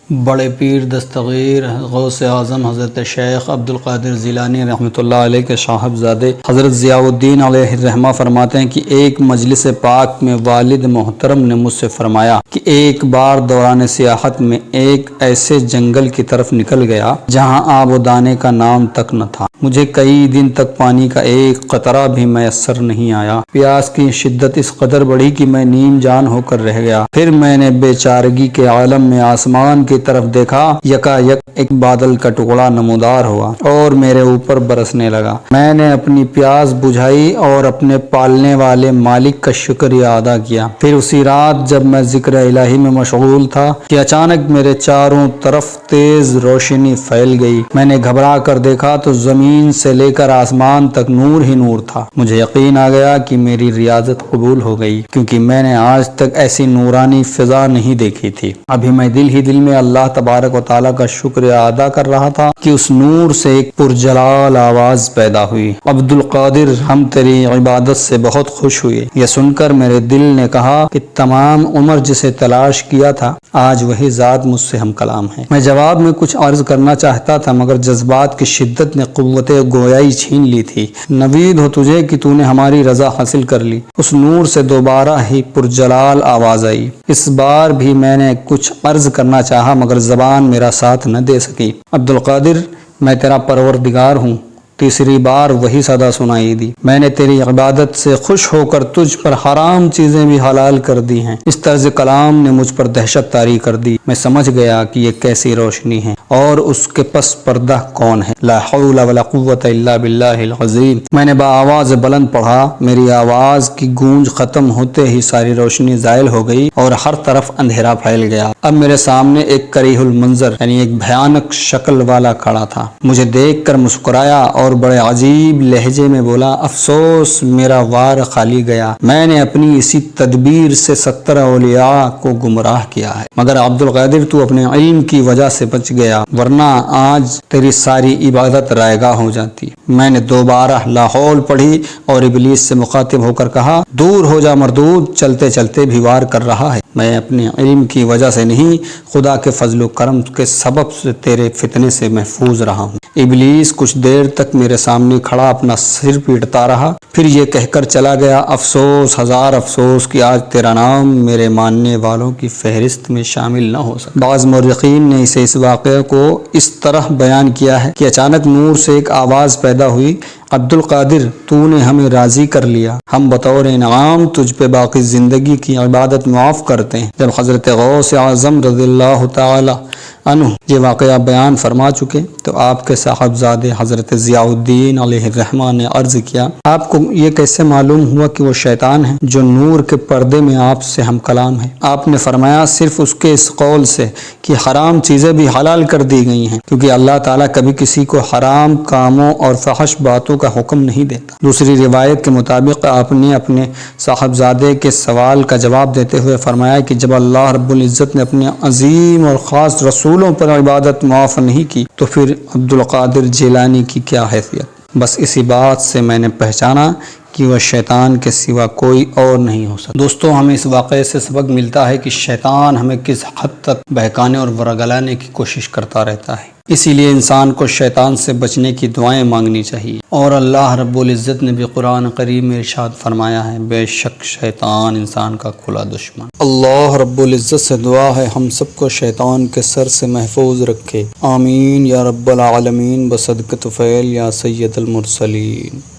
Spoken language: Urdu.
بڑے پیر دستگیر غوث اعظم حضرت شیخ عبد القادر جیلانی رحمۃ اللہ علیہ کے صاحبزادے حضرت ضیاء الدین علیہ الرحمہ فرماتے ہیں کہ ایک مجلس پاک میں والد محترم نے مجھ سے فرمایا کہ ایک بار دوران سیاحت میں ایک ایسے جنگل کی طرف نکل گیا جہاں آب و دانے کا نام تک نہ تھا۔ مجھے کئی دن تک پانی کا ایک قطرہ بھی میسر نہیں آیا۔ پیاس کی شدت اس قدر بڑھی کہ میں نیم جان ہو کر رہ گیا۔ پھر میں نے بے چارگی کے عالم میں آسمان کی طرف دیکھا، یکا یک ایک بادل کا ٹکڑا نمودار ہوا اور میرے اوپر برسنے لگا۔ میں نے اپنی پیاس بجھائی اور اپنے پالنے والے مالک کا شکریہ ادا کیا۔ پھر اسی رات جب میں ذکر الہی میں مشغول تھا کہ اچانک میرے چاروں طرف تیز روشنی پھیل گئی۔ میں نے گھبرا کر دیکھا تو زمین سے لے کر آسمان تک نور ہی نور تھا۔ مجھے یقین آ گیا کہ میری ریاضت قبول ہو گئی، کیونکہ میں نے آج تک ایسی نورانی فضا نہیں دیکھی تھی۔ ابھی میں دل ہی دل میں اللہ تبارک و تعالیٰ کا شکریہ ادا کر رہا تھا کہ اس نور سے ایک پرجلال آواز پیدا ہوئی، عبد القادر ہم تیری عبادت سے بہت خوش ہوئے۔ یہ سن کر میرے دل نے کہا کہ تمام عمر جسے تلاش کیا تھا آج وہی ذات مجھ سے ہم کلام ہے۔ میں جواب میں کچھ عرض کرنا چاہتا تھا مگر جذبات کی شدت نے قوت گویائی چھین لی تھی۔ نوید ہو تجھے کہ تو نے ہماری رضا حاصل کر لی۔ اس نور سے دوبارہ ہی پرجلال آواز آئی۔ اس بار بھی میں نے کچھ عرض کرنا چاہا مگر زبان میرا ساتھ نہ دے سکی۔ عبد القادر میں تیرا پروردگار ہوں۔ تیسری بار وہی صدا سنائی دی، میں نے تیری عبادت سے خوش ہو کر تجھ پر حرام چیزیں بھی حلال کر دی ہیں۔ اس طرز کلام نے مجھ پر دہشت طاری کر دی۔ میں سمجھ گیا کہ یہ کیسی روشنی ہے اور اس کے پس پردہ کون ہے۔ لا حول ولا قوت الا باللہ العظیم۔ میں نے بآواز بلند پڑھا۔ میری آواز کی گونج ختم ہوتے ہی ساری روشنی زائل ہو گئی اور ہر طرف اندھیرا پھیل گیا۔ اب میرے سامنے ایک کریہ المنظر یعنی ایک بھیانک شکل والا کھڑا تھا۔ مجھے دیکھ کر مسکرایا اور بڑے عجیب لہجے میں بولا، افسوس میرا وار خالی گیا، میں نے اپنی اسی تدبیر سے 70 اولیاء کو گمراہ کیا ہے، مگر عبد القادر تو اپنے علم کی وجہ سے بچ گیا، ورنہ آج تیری ساری عبادت رائے گاہ ہو جاتی۔ میں نے دوبارہ لاحول پڑھی اور ابلیس سے مخاطب ہو کر کہا، دور ہو جا مردود، چلتے چلتے بھی وار کر رہا ہے، میں اپنے علم کی وجہ سے نہیں، خدا کے فضل و کرم کے سبب سے تیرے فتنے سے محفوظ رہا ہوں۔ ابلیس کچھ دیر تک میرے سامنے کھڑا اپنا سر پیٹتا رہا، پھر یہ کہہ کر چلا گیا، افسوس ہزار افسوس کہ آج تیرا نام میرے ماننے والوں کی فہرست میں شامل نہ ہو سکا۔ بعض مورخین نے اس واقعے کو اس طرح بیان کیا ہے کہ اچانک نور سے ایک آواز پیدا ہوئی، عبد القادر تو نے ہمیں راضی کر لیا، ہم بطور انعام تجھ پہ باقی زندگی کی عبادت معاف کرتے ہیں۔ جب حضرت غوث اعظم رضی اللہ تعالی عنہ یہ واقعہ بیان فرما چکے تو آپ کے صاحبزادے حضرت ضیاء الدین علیہ الرحمہ نے عرض کیا، آپ کو یہ کیسے معلوم ہوا کہ وہ شیطان ہے جو نور کے پردے میں آپ سے ہم کلام ہے؟ آپ نے فرمایا، صرف اس کے اس قول سے کہ حرام چیزیں بھی حلال کر دی گئی ہیں، کیونکہ اللہ تعالیٰ کبھی کسی کو حرام کاموں اور فحش باتوں کا حکم نہیں دیتا۔ دوسری روایت کے مطابق آپ نے اپنے صاحبزادے کے سوال کا جواب دیتے ہوئے فرمایا کہ جب اللہ رب العزت نے اپنے عظیم اور خاص رسولوں پر عبادت معاف نہیں کی تو پھر عبد القادر جیلانی کی کیا حیثیت؟ بس اسی بات سے میں نے پہچانا کہ وہ شیطان کے سوا کوئی اور نہیں ہو سکتا۔ دوستوں، ہمیں اس واقعے سے سبق ملتا ہے کہ شیطان ہمیں کس حد تک بہکانے اور ورگلانے کی کوشش کرتا رہتا ہے۔ اسی لیے انسان کو شیطان سے بچنے کی دعائیں مانگنی چاہیے، اور اللہ رب العزت نے بھی قرآن کریم میں ارشاد فرمایا ہے، بے شک شیطان انسان کا کھلا دشمن۔ اللہ رب العزت سے دعا ہے ہم سب کو شیطان کے سر سے محفوظ رکھے، آمین یا رب العالمین، بصدقۃ طفیل یا سید المرسلین۔